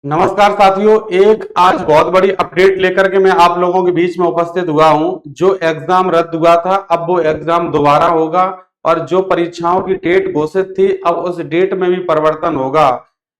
नमस्कार साथियों, एक आज बहुत बड़ी अपडेट लेकर के मैं आप लोगों के बीच में उपस्थित हुआ हूं। जो एग्जाम रद्द हुआ था, अब वो एग्जाम दोबारा होगा और जो परीक्षाओं की डेट घोषित थी, अब उस डेट में भी परिवर्तन होगा।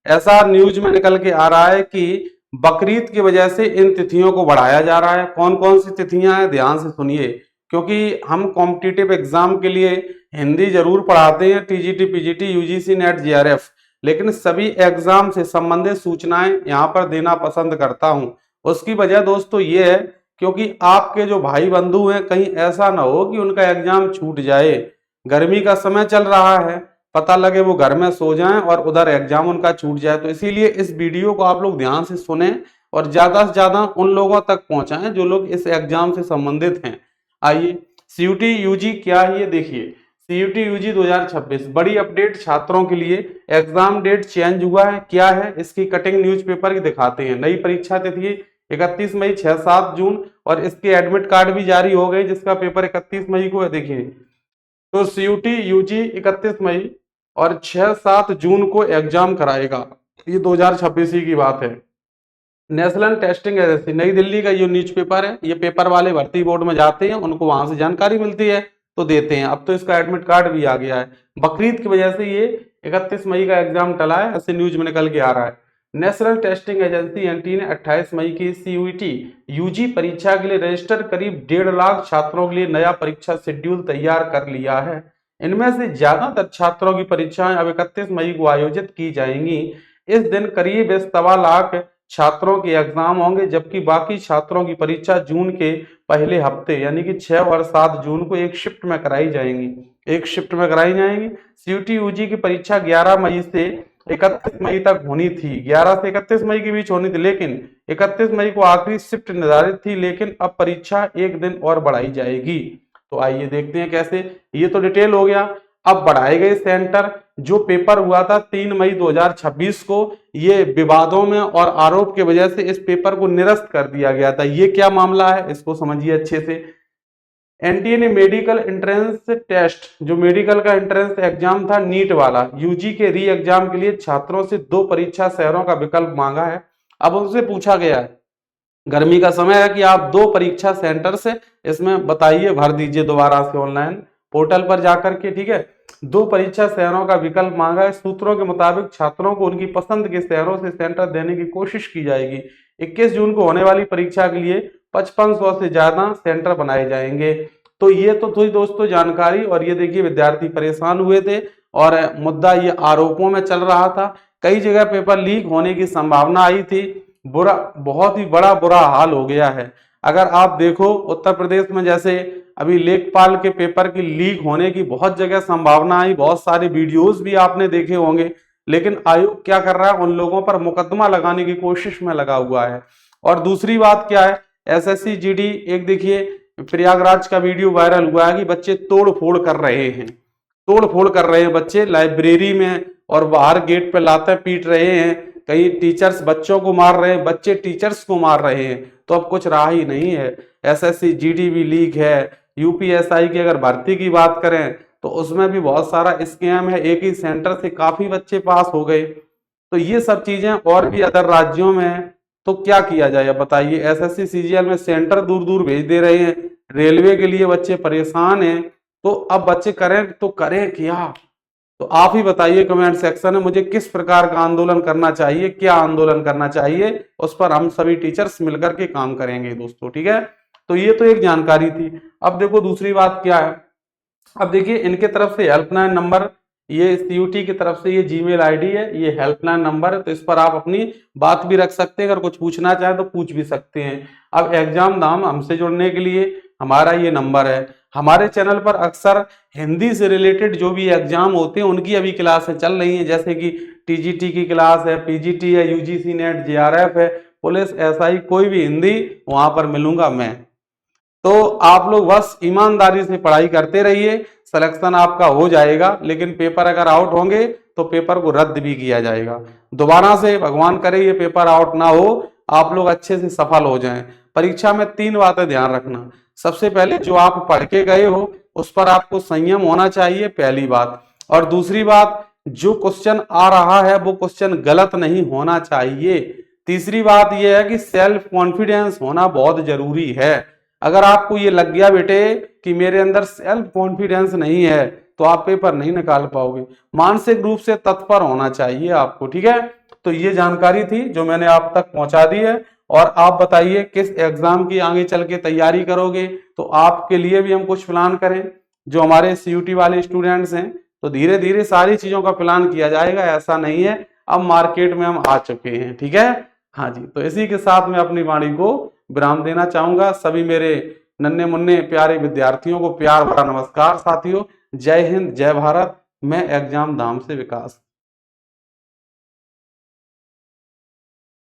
ऐसा न्यूज में निकल के आ रहा है कि बकरीद की वजह से इन तिथियों को बढ़ाया जा रहा है। कौन कौन सी तिथियां हैं, ध्यान से सुनिए, क्योंकि हम कॉम्पिटिटिव एग्जाम के लिए हिंदी जरूर पढ़ाते हैं, TGT, PGT, UGC, net, JRF, लेकिन सभी एग्जाम से संबंधित सूचनाएं यहां पर देना पसंद करता हूं। उसकी वजह दोस्तों ये है, क्योंकि आपके जो भाई बंधु हैं, कहीं ऐसा ना हो कि उनका एग्जाम छूट जाए। गर्मी का समय चल रहा है, पता लगे वो घर में सो जाएं और उधर एग्जाम उनका छूट जाए। तो इसीलिए इस वीडियो को आप लोग ध्यान से सुने और ज्यादा से ज्यादा उन लोगों तक पहुंचाएं जो लोग इस एग्जाम से संबंधित हैं। आइए, सीयूटी यूजी क्या है ये देखिए। सीयूटी यूजी 2026 बड़ी अपडेट छात्रों के लिए। एग्जाम डेट चेंज हुआ है, क्या है इसकी कटिंग न्यूज़पेपर की दिखाते हैं। नई परीक्षा तिथि 31 मई, 6-7 जून, और इसके एडमिट कार्ड भी जारी हो गए जिसका पेपर 31 मई को है। देखिए, तो सीयूटी यूजी 31 मई और 6-7 जून को एग्जाम कराएगा। ये 2026 की बात है। नेशनल टेस्टिंग एजेंसी नई दिल्ली का ये न्यूज़पेपर है। ये पेपर वाले भर्ती बोर्ड में जाते हैं, उनको वहां से जानकारी मिलती है तो देते हैं। अब तो इसका एडमिट कार्ड भी आ गया है। बकरीद की वजह से ये 31 मई का एग्जाम टला है, ऐसे न्यूज में निकल के आ रहा है। नेशनल टेस्टिंग एजेंसी एनटी ने 28 मई की सीयूईटी यूजी परीक्षा के लिए रजिस्टर करीब 1.5 लाख छात्रों के लिए नया परीक्षा शेड्यूल तैयार कर लिया है। इनमें से ज्यादातर छात्रों की परीक्षाएं अब 31 मई को आयोजित की जाएंगी। इस दिन करीब 1.25 लाख छात्रों के एग्जाम होंगे, जबकि बाकी छात्रों की परीक्षा जून के पहले हफ्ते यानी कि 6 और 7 जून को एक शिफ्ट में कराई जाएंगी। एक शिफ्ट में कराई जाएंगी। सीयूटी यूजी की परीक्षा 11 मई से 31 मई तक होनी थी। 11 से 31 मई के बीच होनी थी, लेकिन 31 मई को आखिरी शिफ्ट निर्धारित थी, लेकिन अब परीक्षा एक दिन और बढ़ाई जाएगी। तो आइए देखते हैं कैसे। ये तो डिटेल हो गया। अब बढ़ाए गए सेंटर। जो पेपर हुआ था 3 मई 2026 को, ये विवादों में और आरोप की वजह से इस पेपर को निरस्त कर दिया गया था। ये क्या मामला है, इसको समझिए अच्छे से। एनटीए ने मेडिकल एंट्रेंस टेस्ट, जो मेडिकल का एंट्रेंस एग्जाम था नीट वाला, यूजी के री एग्जाम के लिए छात्रों से 2 परीक्षा शहरों का विकल्प मांगा है। अब उनसे पूछा गया है, गर्मी का समय है, कि आप 2 परीक्षा सेंटर से इसमें बताइए, भर दीजिए दोबारा से ऑनलाइन पोर्टल पर जाकर के। ठीक है, 2 परीक्षा शहरों का विकल्प मांगा है। सूत्रों के मुताबिक छात्रों को उनकी पसंद के शहरों से सेंटर देने की कोशिश की जाएगी। 21 जून को होने वाली परीक्षा के लिए 5500 से ज्यादा सेंटर बनाए जाएंगे। तो ये तो थी दोस्तों जानकारी। और ये देखिए, विद्यार्थी परेशान हुए थे और मुद्दा ये आरोपों में चल रहा था। कई जगह पेपर लीक होने की संभावना आई थी। बुरा, बहुत ही बड़ा बुरा हाल हो गया है। अगर आप देखो, उत्तर प्रदेश में जैसे अभी लेखपाल के पेपर की लीक होने की बहुत जगह संभावना आई, बहुत सारे वीडियोस भी आपने देखे होंगे, लेकिन आयोग क्या कर रहा है, उन लोगों पर मुकदमा लगाने की कोशिश में लगा हुआ है। और दूसरी बात क्या है, एसएससी जीडी, एक देखिए प्रयागराज का वीडियो वायरल हुआ है कि बच्चे तोड़ फोड़ कर रहे हैं। तोड़ फोड़ कर रहे हैं बच्चे लाइब्रेरी में, और बाहर गेट पे लाते पीट रहे हैं। कई टीचर्स बच्चों को मार रहे हैं, बच्चे टीचर्स को मार रहे हैं। तो अब कुछ रहा ही नहीं है। एसएससी जीडी भी लीक है। यूपीएसआई की अगर भर्ती की बात करें तो उसमें भी बहुत सारा स्कैम है। एक ही सेंटर से काफी बच्चे पास हो गए। तो ये सब चीजें और भी अदर राज्यों में हैं। तो क्या किया जाए, अब बताइए। एसएससी सीजीएल में सेंटर दूर दूर भेज दे रहे हैं, रेलवे के लिए बच्चे परेशान हैं। तो अब बच्चे करें तो करें क्या? तो आप ही बताइए कमेंट सेक्शन में, मुझे किस प्रकार का आंदोलन करना चाहिए, क्या आंदोलन करना चाहिए, उस पर हम सभी टीचर्स मिलकर के काम करेंगे दोस्तों। ठीक है, तो ये तो एक जानकारी थी। अब देखो दूसरी बात क्या है। अब देखिए, इनके तरफ से हेल्पलाइन नंबर, ये सीयूटी की तरफ से ये जीमेल आईडी है, ये हेल्पलाइन नंबर है, तो इस पर आप अपनी बात भी रख सकते हैं। अगर कुछ पूछना चाहें तो पूछ भी सकते हैं। अब एग्जाम दाम हमसे जुड़ने के लिए हमारा ये नंबर है। हमारे चैनल पर अक्सर हिंदी से रिलेटेड जो भी एग्जाम होते हैं उनकी अभी क्लासें चल रही हैं, जैसे कि टीजीटी की क्लास है, पीजीटी है, यूजीसी नेट, जेआरएफ है, पुलिस, एसआई, कोई भी हिंदी वहां पर मिलूंगा मैं। तो आप लोग बस ईमानदारी से पढ़ाई करते रहिए, सिलेक्शन आपका हो जाएगा। लेकिन पेपर अगर आउट होंगे तो पेपर को रद्द भी किया जाएगा दोबारा से। भगवान करे ये पेपर आउट ना हो, आप लोग अच्छे से सफल हो जाएं। परीक्षा में 3 बातें ध्यान रखना। सबसे पहले, जो आप पढ़ के गए हो उस पर आपको संयम होना चाहिए, पहली बात। और दूसरी बात, जो क्वेश्चन आ रहा है वो क्वेश्चन गलत नहीं होना चाहिए। तीसरी बात यह है कि सेल्फ कॉन्फिडेंस होना बहुत जरूरी है। अगर आपको ये लग गया बेटे कि मेरे अंदर सेल्फ कॉन्फिडेंस नहीं है, तो आप पेपर नहीं निकाल पाओगे। मानसिक रूप से तत्पर होना चाहिए आपको, ठीक है। तो ये जानकारी थी जो मैंने आप तक पहुंचा दी है। और आप बताइए किस एग्जाम की आगे चल के तैयारी करोगे, तो आपके लिए भी हम कुछ प्लान करें। जो हमारे सीयूटी वाले स्टूडेंट्स हैं, तो धीरे धीरे सारी चीजों का प्लान किया जाएगा, ऐसा नहीं है। अब मार्केट में हम आ चुके हैं, ठीक है। हाँ जी, तो इसी के साथ मैं अपनी वाणी को विराम देना चाहूंगा। सभी मेरे नन्हे मुन्ने प्यारे विद्यार्थियों को प्यार भरा नमस्कार। साथियों, जय हिंद, जय भारत। मैं एग्जाम धाम से विकास।